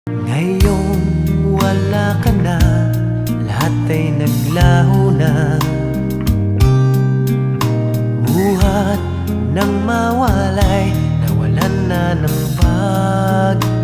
Ngayong wala ka na, lahat ay naglaho na. Buhat ng mawalay, nawalan na ng pag-asa.